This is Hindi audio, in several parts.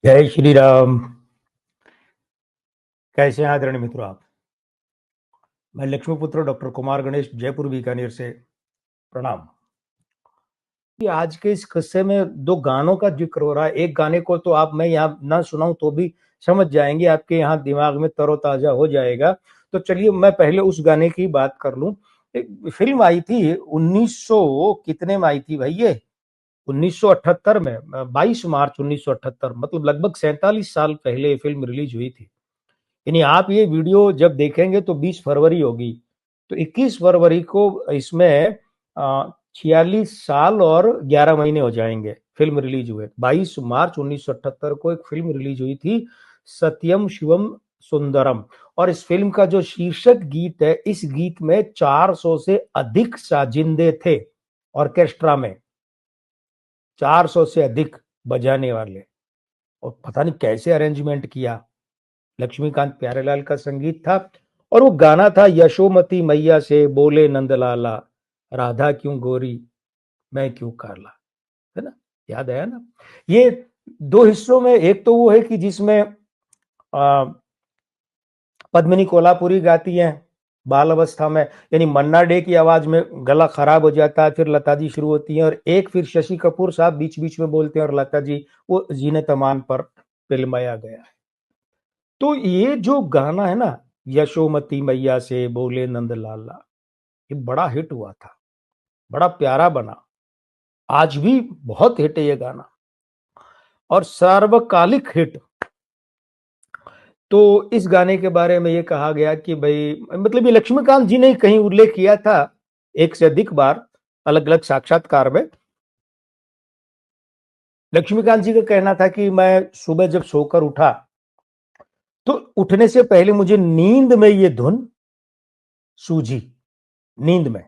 जय श्री राम। कैसे हैं आदरणीय मित्रों आप? मैं लक्ष्मीपुत्र डॉक्टर कुमार गणेश जयपुर बीकानेर से प्रणाम। कि आज के इस किस्से में दो गानों का जिक्र हो रहा है। एक गाने को तो आप मैं यहाँ ना सुनाऊं तो भी समझ जाएंगे, आपके यहाँ दिमाग में तरोताजा हो जाएगा। तो चलिए मैं पहले उस गाने की बात कर लूं। एक फिल्म आई थी 1900 कितने में आई थी भाई, ये 1978 में, 22 मार्च 1978, मतलब लगभग 47 साल पहले ये फिल्म रिलीज हुई थी। यानी आप ये वीडियो जब देखेंगे तो 20 फरवरी होगी, तो 21 फरवरी को इसमें 46 साल और 11 महीने हो जाएंगे फिल्म रिलीज हुए। 22 मार्च 1978 को एक फिल्म रिलीज हुई थी, सत्यम शिवम सुंदरम। और इस फिल्म का जो शीर्षक गीत है, इस गीत में 400 से अधिक साजिंदे थे ऑर्केस्ट्रा में, 400 से अधिक बजाने वाले। और पता नहीं कैसे अरेंजमेंट किया। लक्ष्मीकांत प्यारेलाल का संगीत था और वो गाना था, यशोमती मैया से बोले नंदलाला, राधा क्यों गोरी मैं क्यों काला, है ना? याद आया ना? ये दो हिस्सों में, एक तो वो है कि जिसमें पद्मिनी कोल्हापुरी गाती हैं बाल अवस्था में, यानी मन्ना डे की आवाज में गला खराब हो जाता है, फिर लता जी शुरू होती हैं, और एक फिर शशि कपूर साहब बीच बीच में बोलते हैं और लता जी वो जीने तमान पर फिल्माया गया है। तो ये जो गाना है ना, यशोमती मैया से बोले नंद लाला, ये बड़ा हिट हुआ था, बड़ा प्यारा बना, आज भी बहुत हिट है ये गाना और सार्वकालिक हिट। तो इस गाने के बारे में ये कहा गया कि भाई, मतलब ये लक्ष्मीकांत जी ने कहीं उल्लेख किया था एक से अधिक बार अलग अलग साक्षात्कार में। लक्ष्मीकांत जी का कहना था कि मैं सुबह जब सोकर उठा तो उठने से पहले मुझे नींद में ये धुन सूझी, नींद में,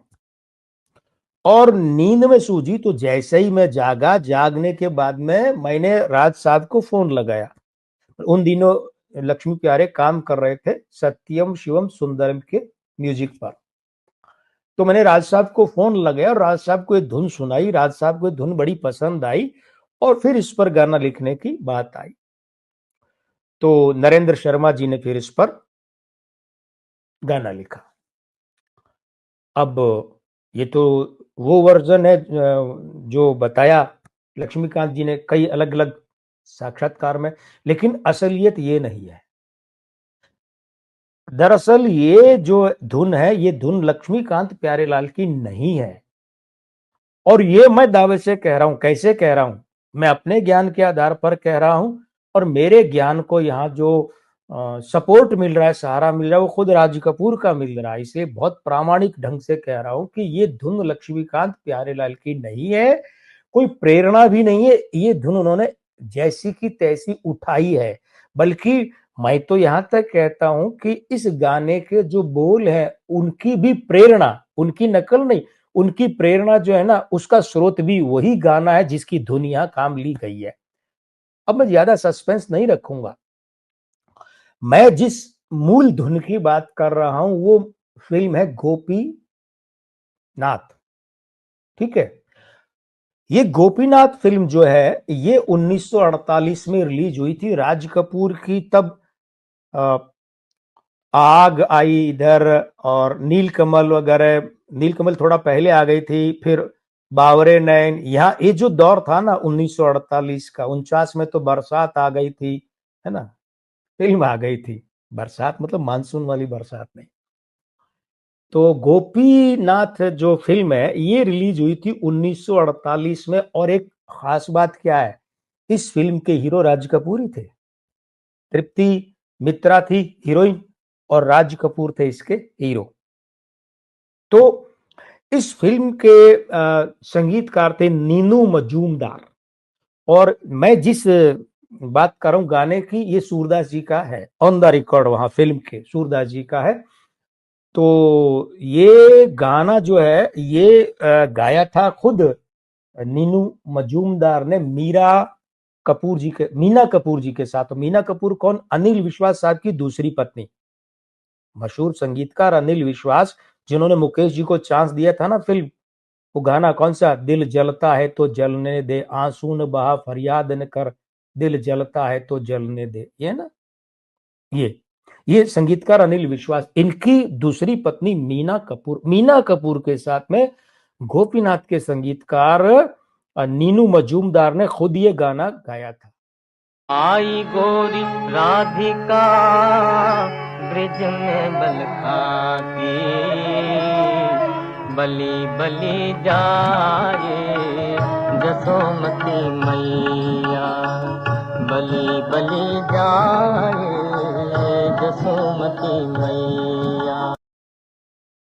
और नींद में सूझी तो जैसे ही मैं जागा, जागने के बाद में मैंने राज साहब को फोन लगाया। उन दिनों लक्ष्मी प्यारे काम कर रहे थे सत्यम शिवम सुंदरम के म्यूजिक पर। तो मैंने राज साहब को फोन लगाया और राज साहब को एक धुन सुनाई, राज साहब को धुन बड़ी पसंद आई और फिर इस पर गाना लिखने की बात आई। तो नरेंद्र शर्मा जी ने फिर इस पर गाना लिखा। अब ये तो वो वर्जन है जो बताया लक्ष्मीकांत जी ने कई अलग अलग साक्षात्कार में, लेकिन असलियत ये नहीं है। दरअसल ये जो धुन है, ये धुन लक्ष्मीकांत प्यारेलाल की नहीं है। और ये मैं दावे से कह रहा हूं। कैसे कह रहा हूं? मैं अपने ज्ञान के आधार पर कह रहा हूं, और मेरे ज्ञान को यहाँ जो सपोर्ट मिल रहा है, सहारा मिल रहा है, वो खुद राज कपूर का मिल रहा है। इसलिए बहुत प्रामाणिक ढंग से कह रहा हूं कि ये धुन लक्ष्मीकांत प्यारेलाल की नहीं है, कोई प्रेरणा भी नहीं है। ये धुन उन्होंने जैसी की तैसी उठाई है। बल्कि मैं तो यहां तक कहता हूं कि इस गाने के जो बोल है, उनकी भी प्रेरणा, उनकी नकल नहीं, उनकी प्रेरणा जो है ना, उसका स्रोत भी वही गाना है जिसकी धुन यहां काम ली गई है। अब मैं ज्यादा सस्पेंस नहीं रखूंगा। मैं जिस मूल धुन की बात कर रहा हूं वो फिल्म है गोपी नाथ। ठीक है? ये गोपीनाथ फिल्म जो है, ये 1948 में रिलीज हुई थी। राज कपूर की तब अ, आग आई इधर, और नीलकमल वगैरह, नीलकमल थोड़ा पहले आ गई थी, फिर बावरे नैन। यहाँ ये जो दौर था ना 1948 का, 49 में तो बरसात आ गई थी, है ना? फिल्म आ गई थी। बरसात मतलब मानसून वाली बरसात नहीं। तो गोपीनाथ जो फिल्म है, ये रिलीज हुई थी 1948 में। और एक खास बात क्या है, इस फिल्म के हीरो राज कपूर ही थे। तृप्ति मित्रा थी हीरोइन और राज कपूर थे इसके हीरो। तो इस फिल्म के संगीतकार थे नीनू मजूमदार। और मैं जिस बात कर रहा हूं गाने की, ये सूरदास जी का है, ऑन द रिकॉर्ड वहां फिल्म के सूरदास जी का है। तो ये गाना जो है, ये गाया था खुद नीनू मजूमदार ने मीना कपूर जी के साथ। मीना कपूर कौन? अनिल विश्वास साहब की दूसरी पत्नी, मशहूर संगीतकार अनिल विश्वास, जिन्होंने मुकेश जी को चांस दिया था ना फिल्म, वो गाना कौन सा, दिल जलता है तो जलने दे, आंसू न बहा फरियाद न कर, दिल जलता है तो जलने दे, ये ना, ये संगीतकार अनिल विश्वास, इनकी दूसरी पत्नी मीना कपूर के साथ में गोपीनाथ के संगीतकार नीनू मजूमदार ने खुद ये गाना गाया था। आई गोरी राधिका ब्रिज में बलखाती, बली बली जाए जसोमती मैया, बली बली जाए जसोमती मैया।